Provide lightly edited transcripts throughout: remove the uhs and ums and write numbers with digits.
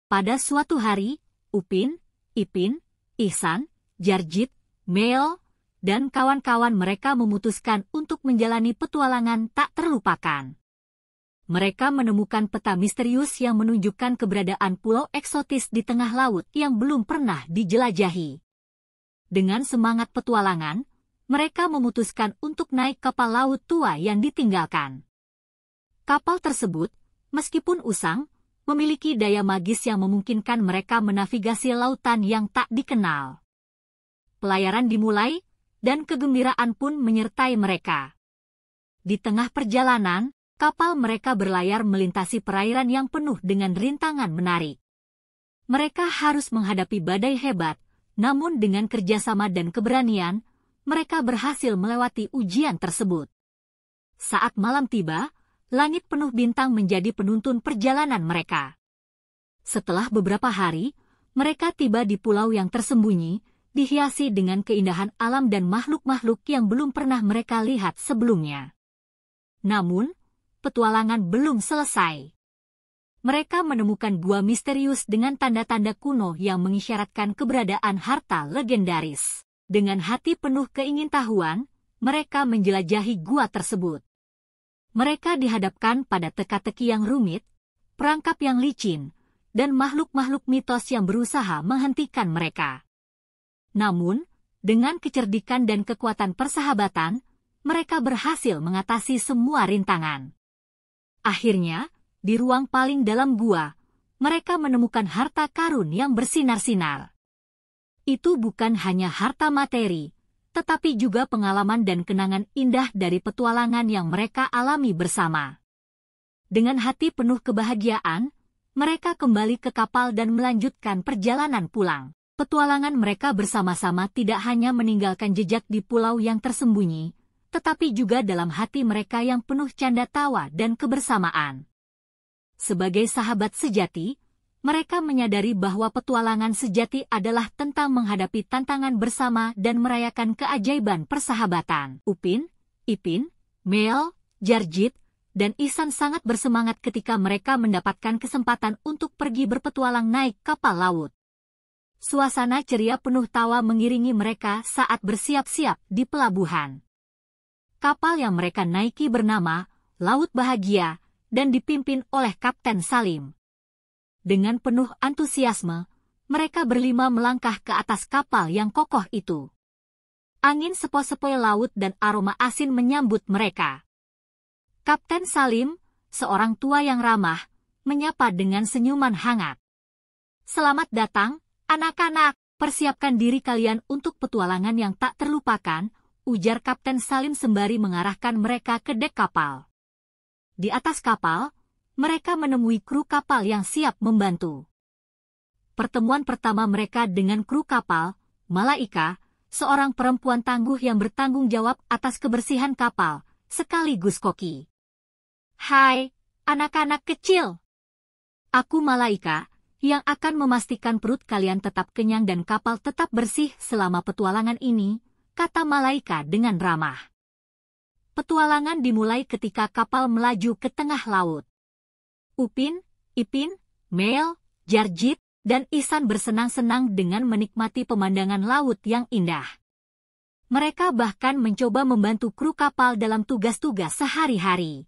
Pada suatu hari, Upin, Ipin, Ihsan, Jarjit, Mel, dan kawan-kawan mereka memutuskan untuk menjalani petualangan tak terlupakan. Mereka menemukan peta misterius yang menunjukkan keberadaan pulau eksotis di tengah laut yang belum pernah dijelajahi. Dengan semangat petualangan, mereka memutuskan untuk naik kapal laut tua yang ditinggalkan. Kapal tersebut, meskipun usang, memiliki daya magis yang memungkinkan mereka menavigasi lautan yang tak dikenal. Pelayaran dimulai, dan kegembiraan pun menyertai mereka. Di tengah perjalanan, kapal mereka berlayar melintasi perairan yang penuh dengan rintangan menarik. Mereka harus menghadapi badai hebat, namun dengan kerjasama dan keberanian, mereka berhasil melewati ujian tersebut. Saat malam tiba, langit penuh bintang menjadi penuntun perjalanan mereka. Setelah beberapa hari, mereka tiba di pulau yang tersembunyi, dihiasi dengan keindahan alam dan makhluk-makhluk yang belum pernah mereka lihat sebelumnya. Namun, petualangan belum selesai. Mereka menemukan gua misterius dengan tanda-tanda kuno yang mengisyaratkan keberadaan harta legendaris. Dengan hati penuh keingintahuan, mereka menjelajahi gua tersebut. Mereka dihadapkan pada teka-teki yang rumit, perangkap yang licin, dan makhluk-makhluk mitos yang berusaha menghentikan mereka. Namun, dengan kecerdikan dan kekuatan persahabatan, mereka berhasil mengatasi semua rintangan. Akhirnya, di ruang paling dalam gua, mereka menemukan harta karun yang bersinar-sinar. Itu bukan hanya harta materi, tetapi juga pengalaman dan kenangan indah dari petualangan yang mereka alami bersama. Dengan hati penuh kebahagiaan, mereka kembali ke kapal dan melanjutkan perjalanan pulang. Petualangan mereka bersama-sama tidak hanya meninggalkan jejak di pulau yang tersembunyi, tetapi juga dalam hati mereka yang penuh canda tawa dan kebersamaan. Sebagai sahabat sejati, mereka menyadari bahwa petualangan sejati adalah tentang menghadapi tantangan bersama dan merayakan keajaiban persahabatan. Upin, Ipin, Mel, Jarjit, dan Ihsan sangat bersemangat ketika mereka mendapatkan kesempatan untuk pergi berpetualang naik kapal laut. Suasana ceria penuh tawa mengiringi mereka saat bersiap-siap di pelabuhan. Kapal yang mereka naiki bernama Laut Bahagia dan dipimpin oleh Kapten Salim. Dengan penuh antusiasme, mereka berlima melangkah ke atas kapal yang kokoh itu. Angin sepoi-sepoi laut dan aroma asin menyambut mereka. Kapten Salim, seorang tua yang ramah, menyapa dengan senyuman hangat. "Selamat datang, anak-anak, persiapkan diri kalian untuk petualangan yang tak terlupakan," ujar Kapten Salim sembari mengarahkan mereka ke dek kapal. Di atas kapal, mereka menemui kru kapal yang siap membantu. Pertemuan pertama mereka dengan kru kapal, Malaika, seorang perempuan tangguh yang bertanggung jawab atas kebersihan kapal, sekaligus koki. "Hai, anak-anak kecil. Aku Malaika, yang akan memastikan perut kalian tetap kenyang dan kapal tetap bersih selama petualangan ini," kata Malaika dengan ramah. Petualangan dimulai ketika kapal melaju ke tengah laut. Upin, Ipin, Mel, Jarjit, dan Ihsan bersenang-senang dengan menikmati pemandangan laut yang indah. Mereka bahkan mencoba membantu kru kapal dalam tugas-tugas sehari-hari.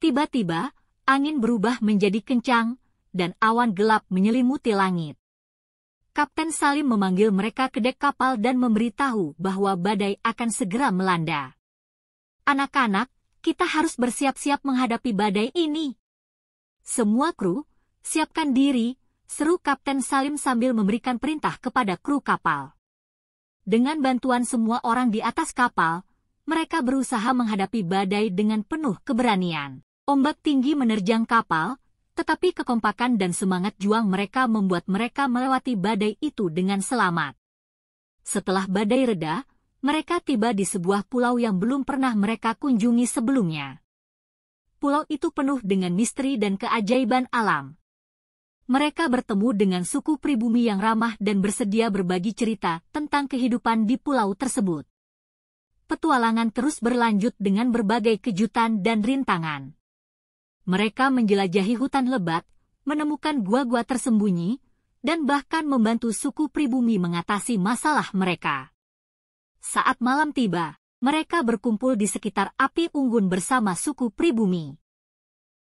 Tiba-tiba, angin berubah menjadi kencang, dan awan gelap menyelimuti langit. Kapten Salim memanggil mereka ke dek kapal dan memberitahu bahwa badai akan segera melanda. "Anak-anak, kita harus bersiap-siap menghadapi badai ini." "Semua kru, siapkan diri," seru Kapten Salim sambil memberikan perintah kepada kru kapal. Dengan bantuan semua orang di atas kapal, mereka berusaha menghadapi badai dengan penuh keberanian. Ombak tinggi menerjang kapal, tetapi kekompakan dan semangat juang mereka membuat mereka melewati badai itu dengan selamat. Setelah badai reda, mereka tiba di sebuah pulau yang belum pernah mereka kunjungi sebelumnya. Pulau itu penuh dengan misteri dan keajaiban alam. Mereka bertemu dengan suku pribumi yang ramah dan bersedia berbagi cerita tentang kehidupan di pulau tersebut. Petualangan terus berlanjut dengan berbagai kejutan dan rintangan. Mereka menjelajahi hutan lebat, menemukan gua-gua tersembunyi, dan bahkan membantu suku pribumi mengatasi masalah mereka. Saat malam tiba, mereka berkumpul di sekitar api unggun bersama suku pribumi.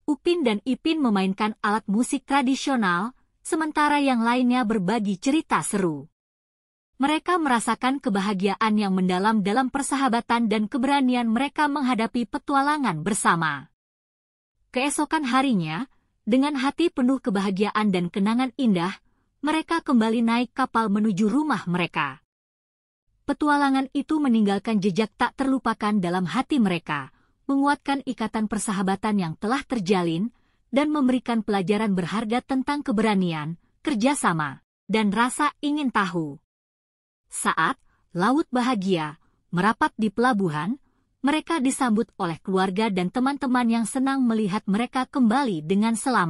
Upin dan Ipin memainkan alat musik tradisional, sementara yang lainnya berbagi cerita seru. Mereka merasakan kebahagiaan yang mendalam dalam persahabatan dan keberanian mereka menghadapi petualangan bersama. Keesokan harinya, dengan hati penuh kebahagiaan dan kenangan indah, mereka kembali naik kapal menuju rumah mereka. Petualangan itu meninggalkan jejak tak terlupakan dalam hati mereka, menguatkan ikatan persahabatan yang telah terjalin, dan memberikan pelajaran berharga tentang keberanian, kerjasama, dan rasa ingin tahu. Saat laut bahagia merapat di pelabuhan, mereka disambut oleh keluarga dan teman-teman yang senang melihat mereka kembali dengan selamat.